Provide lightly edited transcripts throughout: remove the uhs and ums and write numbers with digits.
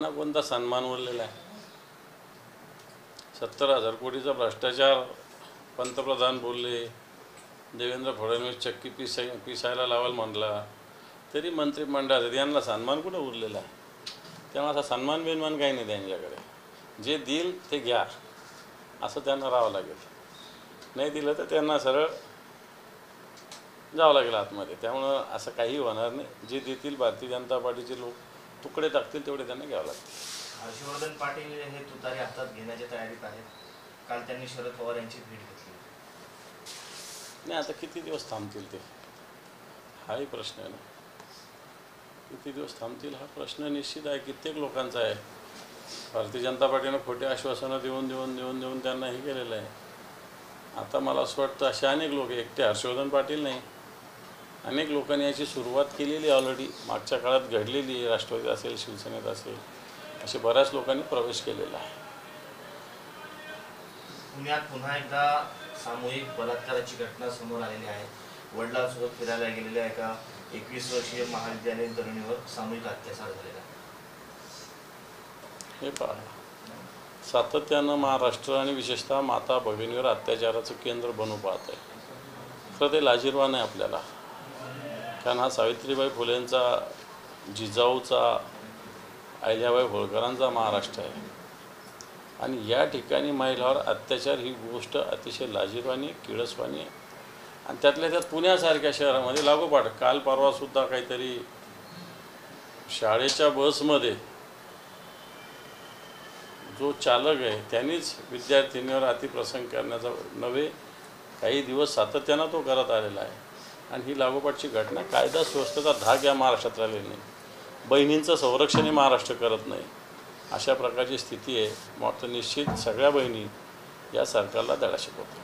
ना कोणता सन्मान उरलेला आहे? 70,000 कोटीचा भ्रष्टाचार पंतप्रधान बोलले, देवेंद्र फडणवीस चक्की पिसायला लावाल म्हणला, तरी मंत्रिमंडळात यांना सन्मान कुठं उरलेला आहे? तेव्हा असा सन्मान बिन्मान काही नाही त्यांच्याकडे. जे देईल ते घ्या असं त्यांना राहावं लागेल. नाही दिलं तर त्यांना सरळ जावं लागेल आतमध्ये. त्यामुळं असं काही होणार नाही. जे देतील भारतीय जनता पार्टीचे लोक तुकडे टाकतील तेवढे त्यांना घ्यावं लागतील. हर्षवर्धन पाटील हे तुतारी हातात घेण्याच्या तयारीत आहेत. काल त्यांनी शरद पवार यांची भेट घेतली. नाही, आता किती दिवस थांबतील ते, हाही प्रश्न आहे ना. किती दिवस थांबतील हा प्रश्न निश्चित आहे, कित्येक लोकांचा आहे. भारतीय जनता पार्टीनं खोटे आश्वासनं देऊन त्यांना हे केलेलं आहे. आता मला असं वाटतं असे अनेक लोक, एकटे हर्षवर्धन पाटील नाही, अनेक लोकांनी याची सुरुवात केलेली ऑलरेडी मागच्या काळात घडलेली. राष्ट्रवादी असेल, शिवसेनेत असेल, असे बऱ्याच लोकांनी प्रवेश केलेला आहे. पुण्यात पुन्हा एकदा सामूहिक बलात्काराची घटना समोर आलेली आहे. वडिलांसोबत फिरायला गेलेल्या एका 21 वर्षीय महाविद्यालयीन तरुणीवर सामूहिक अत्याचार झालेला आहे. हे पहा, सातत्यानं महाराष्ट्र आणि विशेषतः माता भगिनीवर अत्याचाराचं केंद्र बनू पाहत आहे. खरं ते लाजिरवाण आहे आपल्याला, कारण हा सावित्रीबाई फुलेंचा, जिजाऊचा, अहिल्याबाई होळकरांचा महाराष्ट्र आहे. आणि या ठिकाणी महिलांवर अत्याचार ही गोष्ट अतिशय लाजिरवाणी, किळसवाणी आहे. आणि त्यातल्या त्यात पुण्यासारख्या शहरामध्ये लागोपाठ काल परवासुद्धा काहीतरी शाळेच्या बसमध्ये जो चालक आहे त्यांनीच विद्यार्थिनीवर अतिप्रसंग करण्याचा नव्हे, काही दिवस सातत्यानं तो करत आलेला आहे. आणि ही लागोपाठची घटना, कायदा सुव्यवस्थेचा धाक या महाराष्ट्रात राहिलेला नाही. बहिणींचं संरक्षणही महाराष्ट्र करत नाही. अशा प्रकारची स्थिती आहे. मग निश्चित सगळ्या बहिणी या सरकारला धडा शिकवतात.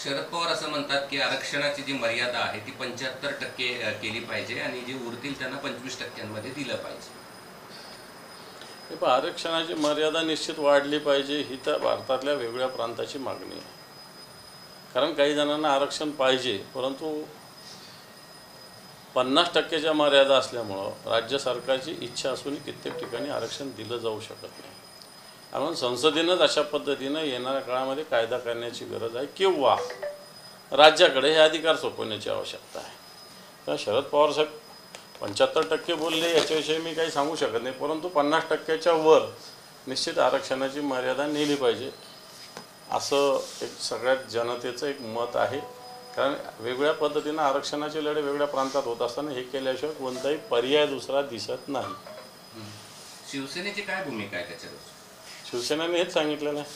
शरद पवार असं म्हणतात की आरक्षणाची जी मर्यादा आहे ती 75% केली पाहिजे आणि जे उरतील त्यांना 25% दिलं पाहिजे. हे पण आरक्षणाची मर्यादा निश्चित वाढली पाहिजे, ही तर भारतातल्या वेगवेगळ्या प्रांताची मागणी आहे. कारण काही जणांना आरक्षण पाहिजे, परंतु 50%च्या मर्यादा असल्यामुळं राज्य सरकारची इच्छा असूनही कित्येक ठिकाणी आरक्षण दिलं जाऊ शकत नाही. म्हणून संसदेनंच अशा पद्धतीनं येणाऱ्या काळामध्ये कायदा करण्याची गरज आहे, किंवा राज्याकडे हे अधिकार सोपवण्याची आवश्यकता आहे. तर शरद पवार साहेब 75% बोलले, याच्याविषयी मी काही सांगू शकत नाही, परंतु 50%च्या वर निश्चित आरक्षणाची मर्यादा नेली पाहिजे असं एक सगळ्यात जनतेचं एक मत आहे. कारण वेगवेगळ्या पद्धतीनं आरक्षणाचे लढे वेगवेगळ्या प्रांतात होत असताना हे केल्याशिवाय कोणताही पर्याय दुसरा दिसत नाही. शिवसेनेची काय भूमिका आहे त्याच्यावर? शिवसेनेने हेच सांगितलेलं आहे,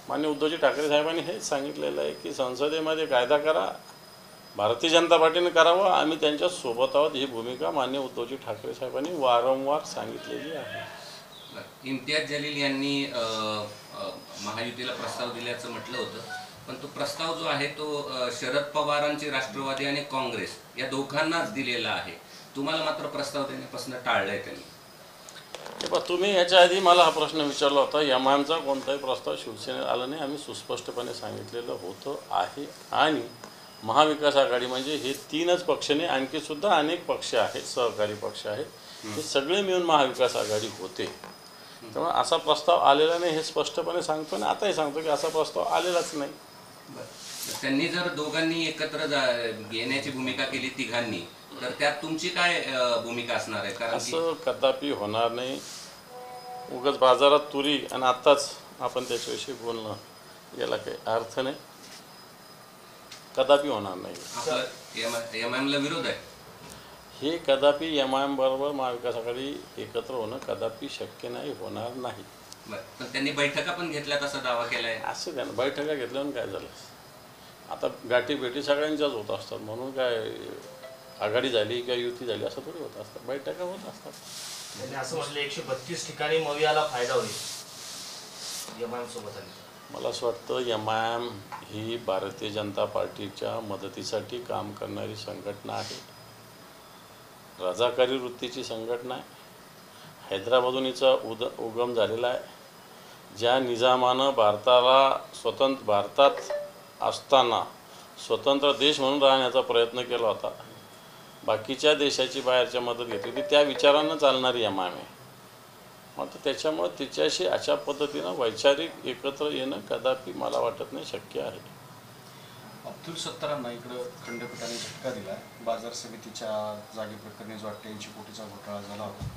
माननीय उद्धवजी ठाकरे साहेबांनी हेच सांगितलेलं आहे की संसदेमध्ये कायदा करा, भारतीय जनता पार्टीने करावं, आम्ही त्यांच्या सोबत आहोत. ही भूमिका माननीय उद्धवजी ठाकरे साहेबांनी वारंवार सांगितलेली आहे. इम्तियाज जलील यांनी महायुतीला प्रस्ताव दिल्याचं म्हटलं होतं, पण तो प्रस्ताव जो आहे तो शरद पवारांचे राष्ट्रवादी आणि काँग्रेस या दोघांनाच दिलेला आहे. तुम्हाला मात्र प्रस्ताव देण्यापासून टाळलंय त्यांनी. तुम्ही याच्या आधी मला हा प्रश्न विचारला होता. यमांचा कोणताही प्रस्ताव शिवसेनेत आला नाही, आम्ही सुस्पष्टपणे सांगितलेलं होतं आहे. आणि महाविकास आघाडी म्हणजे हे 3च पक्ष नाही, आणखीसुद्धा अनेक पक्ष आहेत, सहकारी पक्ष आहेत, हे सगळे मिळून महाविकास आघाडी होते. त्यामुळे असा प्रस्ताव आलेला नाही हे स्पष्टपणे सांगतो आणि आताही सांगतो की असा प्रस्ताव आलेलाच नाही. त्यांनी जर दोघांनी एकत्र घेण्याची भूमिका केली तिघांनी, तर त्यात तुमची काय भूमिका असणार आहे? कारण असं कदापि होणार नाही. उगाच बाजारात तुरी आणि आत्ताच आपण त्याच्याविषयी बोलणं, याला काही अर्थ नाही, कदापि होणार नाही. एमआयएमला विरोध आहे हे कदापि एमआयएम बरोबर महाविकास आघाडी एकत्र होणं कदापि शक्य नाही, होणार नाही. पण त्यांनी बैठका पण घेतल्यात असा दावा केलाय. असं काय ना, बैठका घेतल्यावर काय झालं? आता गाठी भेटी सगळ्यांच्याच होत असतात, म्हणून काय आघाडी झाली किंवा युती झाली असं थोडी होत असतात, बैठका होत असतात. त्यांनी असं म्हटलं 132 ठिकाणी मवियाला फायदा होईल एमआयएम सोबत आली. मला असं वाटतं एमआयएम ही भारतीय जनता पार्टीच्या मदतीसाठी काम करणारी संघटना आहे, रजाकारी वृत्तीची संघटना आहे. हैदराबादहून हिचा उगम झालेला आहे. ज्या निजामानं भारतात असताना स्वतंत्र देश म्हणून राहण्याचा प्रयत्न केला होता, बाकीच्या देशाची बाहेरच्या मदत घेतली होती, त्या विचारानं चालणारी एमआयएम आहे. मात्र त्याच्यामुळे तिच्याशी अशा पद्धतीनं वैचारिक एकत्र येणं कदापि मला वाटत नाही शक्य आहे. अब्दुल सत्तारांना इकडं खंडपीठाने झटका दिला. बाजार समितीच्या जागे प्रकरणी जो 88 कोटीचा घोटाळा झाला होता,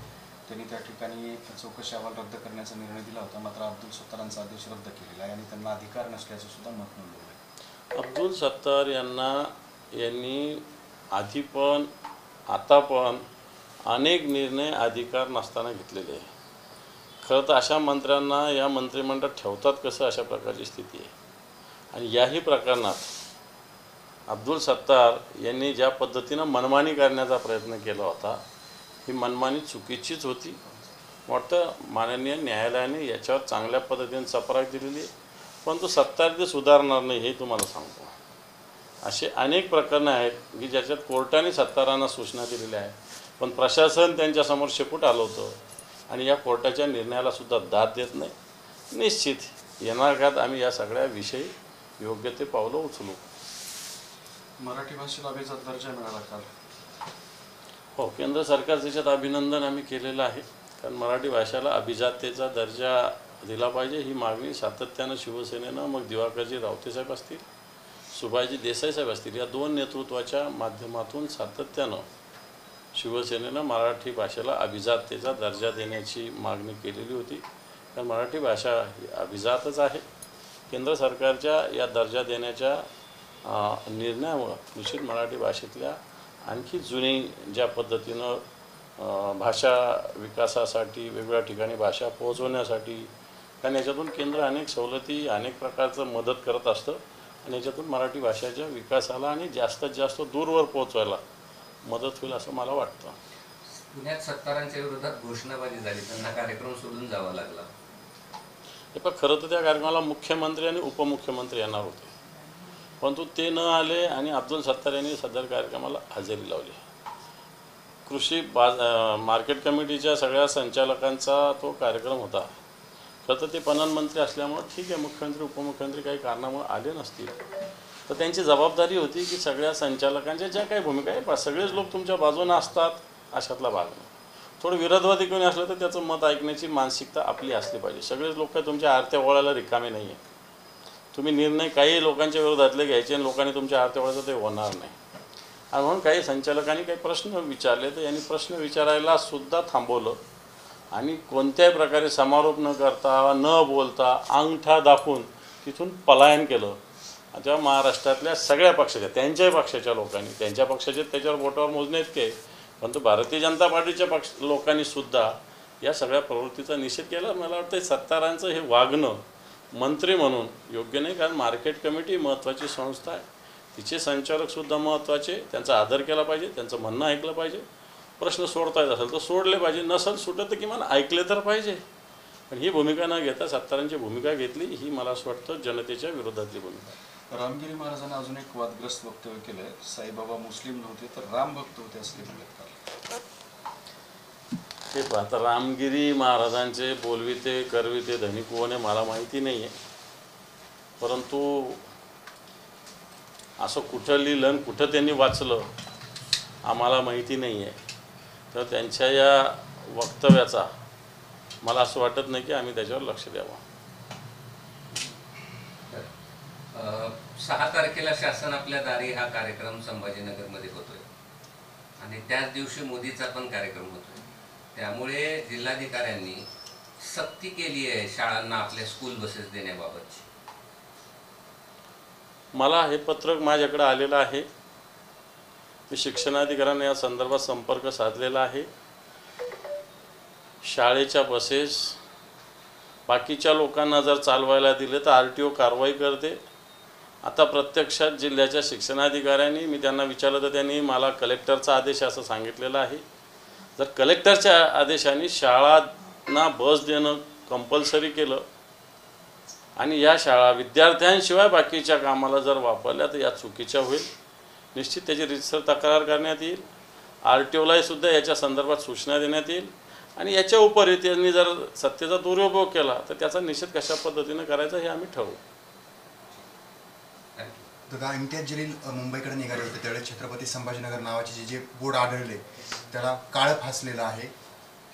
त्यांनी त्या ठिकाणी चौकशी अहवाल रद्द करण्याचा निर्णय दिला होता. मात्र अब्दुल सत्तारांचा आदेश रद्द केलेला आहे आणि त्यांना अधिकार नसल्याचं सुद्धा मत नोंदवलं आहे. अब्दुल सत्तार यांनी आधी पण आता पण अनेक निर्णय अधिकार नसताना घेतलेले आहे. खरं तर अशा मंत्र्यांना या मंत्रिमंडळात ठेवतात कसं, अशा प्रकारची स्थिती आहे. आणि याही प्रकरणात अब्दुल सत्तार यांनी ज्या पद्धतीनं मनमानी करण्याचा प्रयत्न केला होता, ही मनमानी चुकीचीच होती. वाटतं माननीय न्यायालयाने याच्यावर चांगल्या पद्धतीने चपराक दिलेली आहे. परंतु सत्तार ते सुधारणार नाही हे तुम्हाला सांगतो. असे अनेक प्रकरणं आहेत की ज्याच्यात कोर्टाने सत्तारांना सूचना दिलेल्या आहेत, पण प्रशासन त्यांच्यासमोर शेपूट आलं होतं आणि या कोर्टाच्या निर्णयाला सुद्धा दाद देत नाही. निश्चित येणार काळात आम्ही या सगळ्या विषयी योग्य ते पावलं उचलू. मराठी भाषेला अभिजात दर्जा मिळाला काल. हो, केंद्र सरकारचं त्याच्यात अभिनंदन आम्ही केलेलं आहे. कारण मराठी भाषेला अभिजातेचा दर्जा दिला पाहिजे ही मागणी सातत्यानं शिवसेनेनं, मग दिवाकरजी रावतेसाहेब असतील, सुभाषजी देसाईसाहेब असतील, या दोन नेतृत्वाच्या माध्यमातून सातत्यानं शिवसेनेनं मराठी भाषेला अभिजातेचा दर्जा देण्याची मागणी केलेली होती. कारण मराठी भाषा ही अभिजातच आहे. केंद्र सरकारच्या या दर्जा देण्याच्या निर्णयामुळं निश्चित मराठी भाषेतल्या आणखी जुनी ज्या पद्धतीनं भाषा विकासासाठी वेगवेगळ्या ठिकाणी भाषा पोहोचवण्यासाठी, कारण याच्यातून केंद्र अनेक सवलती अनेक प्रकारचं मदत करत असतं आणि याच्यातून मराठी भाषेच्या विकासाला आणि जास्तीत जास्त दूरवर पोहोचवायला मदत होईल असं मला वाटतं. पुण्यात सत्तारांच्या विरोधात घोषणाबाजी झाली, त्यांना कार्यक्रम सोडून जावा लागला. हे पण खरं तर त्या कार्यक्रमाला मुख्यमंत्री आणि उपमुख्यमंत्री येणार होते, परंतु ते न आले आणि अब्दुल सत्तार यांनी सदर कार्यक्रमाला हजेरी लावली. कृषी मार्केट कमिटीच्या सगळ्या संचालकांचा तो कार्यक्रम होता. खरं तर ते पणन मंत्री असल्यामुळं ठीक आहे, मुख्यमंत्री उपमुख्यमंत्री काही कारणामुळे आले नसतील, तर त्यांची जबाबदारी होती की सगळ्या संचालकांच्या ज्या काही भूमिका आहे, सगळेच लोक तुमच्या बाजूनं असतात अशातला भाग नाही. थोडं विरोधवादी कोणी असलं तर त्याचं मत ऐकण्याची मानसिकता आपली असली पाहिजे. सगळेच लोक काही तुमच्या आरत्या ओळायला रिकामे नाही आहे. तुम्ही निर्णय काही लोकांच्या विरोधातले घ्यायचे आणि लोकांनी तुमच्या आरत्या ओळायचं ते होणार नाही. आणि म्हणून काही संचालकांनी काही प्रश्न विचारले, तर यांनी प्रश्न विचारायला सुद्धा थांबवलं आणि कोणत्याही प्रकारे समारोप न करता न बोलता अंगठा दाखवून तिथून पलायन केलं. तेव्हा महाराष्ट्रातल्या सगळ्या पक्षाच्या, त्यांच्याही पक्षाच्या लोकांनी, त्यांच्या पक्षाचे त्याच्यावर बोटावर मोजणे इतके, परंतु भारतीय जनता पार्टीच्या लोकांनी सुद्धा या सगळ्या प्रवृत्तीचा निषेध केला. मला वाटतं सत्तारांचं हे वागणं मंत्री म्हणून योग्य नाही. कारण मार्केट कमिटी महत्त्वाची संस्था आहे, तिचे संचालकसुद्धा महत्त्वाचे, त्यांचा आदर केला पाहिजे, त्यांचं म्हणणं ऐकलं पाहिजे. प्रश्न सोडता येत असेल तर सोडले पाहिजे, नसेल सुटत तर किमान ऐकले तर पाहिजे. पण ही भूमिका न घेता सत्तारांची भूमिका घेतली, ही मला असं वाटतं जनतेच्या विरोधातली भूमिका. रामगिरी महाराजांनी अजून एक वादग्रस्त वक्तव्य केलंय. साईबाबा मुस्लिम नव्हते तर राम भक्त होते असं म्हणतात काल. ते पाहता रामगिरी महाराजांचे बोलविते करविते धनी कोण आहे मला माहिती नाही आहे, परंतु असं कुठं लिहिलं आणि कुठं त्यांनी वाचलं आम्हाला माहिती नाही आहे. तर त्यांच्या या वक्तव्याचा मला असं वाटत नाही की आम्ही त्याच्यावर लक्ष द्यावं. 6 तारखेला शासन आपल्या दारी हा कार्यक्रम संभाजीनगरमध्ये होतोय आणि त्याच दिवशी मोदीचा पण कार्यक्रम होतोय. त्यामुळे जिल्हाधिकाऱ्यांनी सक्ती केली आहे शाळांना आपल्या स्कूल बसेस देण्याबाबतची. मला हे पत्रक माझ्याकडे आलेलं आहे. मी शिक्षणाधिकाऱ्यांना या संदर्भात संपर्क साधलेला आहे. शाळेच्या बसेस बाकीच्या लोकांना जर चालवायला दिले तर RTO कारवाई करते. आता प्रत्यक्षात जिल्ह्याच्या शिक्षणाधिकाऱ्यांनी, मी त्यांना विचारलं तर त्यांनी मला कलेक्टरचा आदेश असं सांगितलेलं आहे. जर कलेक्टरच्या आदेशाने शाळांना बस देणं कंपल्सरी केलं आणि या शाळा विद्यार्थ्यांशिवाय बाकीच्या कामाला जर वापरल्या तर या चुकीच्या होईल. निश्चित त्याची रीतसर तक्रार करण्यात येईल. RTOलाही सुद्धा याच्या संदर्भात सूचना देण्यात येईल आणि याच्या उपरी त्यांनी जर सत्तेचा दुरुपयोग केला तर त्याचा निषेध कशा पद्धतीनं करायचा हे आम्ही ठरवू. दादा, इम्तियाज जलील मुंबईकडे निघाले होते त्यावेळेस छत्रपती संभाजीनगर नावाचे जे बोर्ड आढळले त्याला काळं फासलेलं आहे,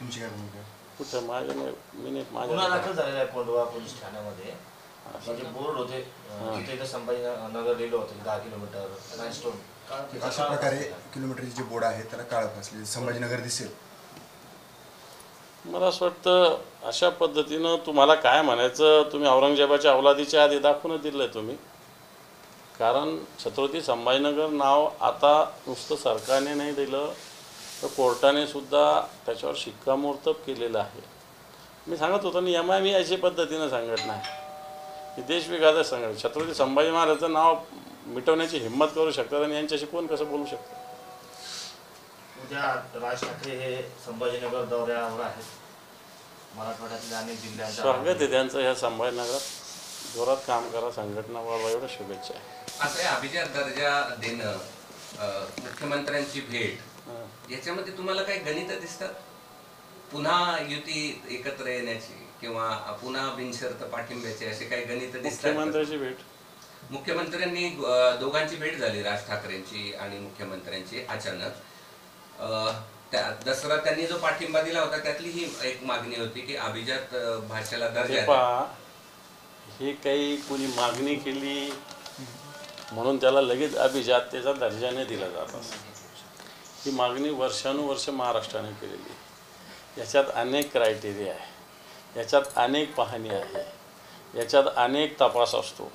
तुमची काय भूमिका आहे? कुठं माझ्या मी नाही गुन्हा माझ्या दाखल झालेला आहे कोंढवा पोलीस ठाण्यामध्ये. म्हणजे बोर्ड होते तिथे इथं संभाजीनगर लिहिलं होतं 10 किलोमीटर राईनस्टोन. अशा प्रकारे किलोमीटरचे जे बोर्ड आहे त्याला काळं फासले, संभाजीनगर दिसेल. मला असं वाटतं अशा पद्धतीनं तुम्हाला काय म्हणायचं, तुम्ही औरंगजेबाच्या अवलादीच्या आधी दाखवूनच दिलं आहे तुम्ही. कारण छत्रपती संभाजीनगर नाव आता नुसतं सरकारने नाही दिलं तर कोर्टाने सुद्धा त्याच्यावर शिक्कामोर्तब केलेलं आहे. मी सांगत होतो ना, मी अशा पद्धतीनं सांगत नाही की देशविघातच सांगत. छत्रपती संभाजी महाराजांचं नाव मिटवण्याची हिंमत करू शकतात आणि यांच्याशी कोण कसं बोलू शकतं. उद्या राज ठाकरे हे संभाजीनगर दौऱ्यावर आहेत. मराठवाड्यातल्या अनेक जिल्ह्यांच्या स्वागत आहे त्यांचं ह्या संभाजीनगरात. जोरात काम करा, संघटना वाढवा, एवढ्या शुभेच्छा आहे. असं आहे, अभिजात दर्जा देणं, मुख्यमंत्र्यांची भेट, याच्यामध्ये तुम्हाला काही गणितं दिसतात? पुन्हा युती एकत्र येण्याची किंवा पुन्हा बिनशर्त पाठिंब्याची असे काही गणितं दिसतात? मुख्यमंत्र्याची भेट, मुख्यमंत्र्यांनी दोघांची भेट झाली, राज ठाकरेंची आणि मुख्यमंत्र्यांची अचानक. दसरा त्यांनी जो पाठिंबा दिला होता त्यातली ही एक मागणी होती की अभिजात भाषेला दर्जा द्या. ही काही कोणी मागणी केली म्हणून त्याला लगेच अभिजाततेचा दर्जाने दिला जात असतो. ही मागणी वर्षानुवर्ष महाराष्ट्राने केलेली आहे. याच्यात अनेक क्रायटेरिया आहे, याच्यात अनेक पाहणी आहे, याच्यात अनेक तपास असतो.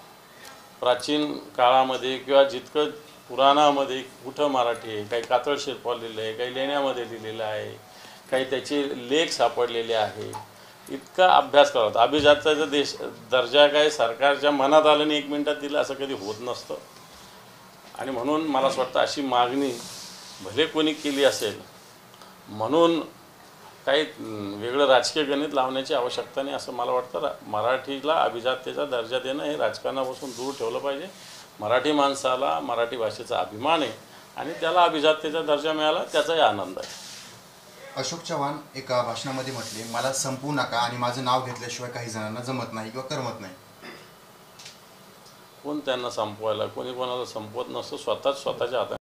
प्राचीन काळामध्ये किंवा जितकं पुराणामध्ये कुठं मराठी आहे, काही कातळ शिल्प लिहिलं आहे, काही लेण्यामध्ये लिहिलेलं आहे, काही त्याचे लेख सापडलेले आहे. इतका अभ्यास करत अभिजातचा देश दर्जा काय सरकारच्या मनात आलं आणि 1 मिनिटात दिलं असं कधी होत नसतं. आणि म्हणून मला असं वाटतं अशी मागणी भले कोणी केली असेल म्हणून काही वेगळं राजकीय गणित लावण्याची आवश्यकता नाही असं मला वाटतं. मराठीला अभिजाततेचा दर्जा देणं हे राजकारणापासून दूर ठेवलं पाहिजे. मराठी माणसाला मराठी भाषेचा अभिमान आहे आणि त्याला अभिजाततेचा दर्जा मिळाला त्याचाही आनंद आहे. अशोक चव्हाण एका भाषणामध्ये म्हटले, मला संपवू नका आणि माझं नाव घेतल्याशिवाय काही जणांना जमत नाही किंवा करमत नाही. कोण त्यांना संपवायला, कोणी कोणाला संपवत नसतं, स्वतःच स्वतःच्या हाताने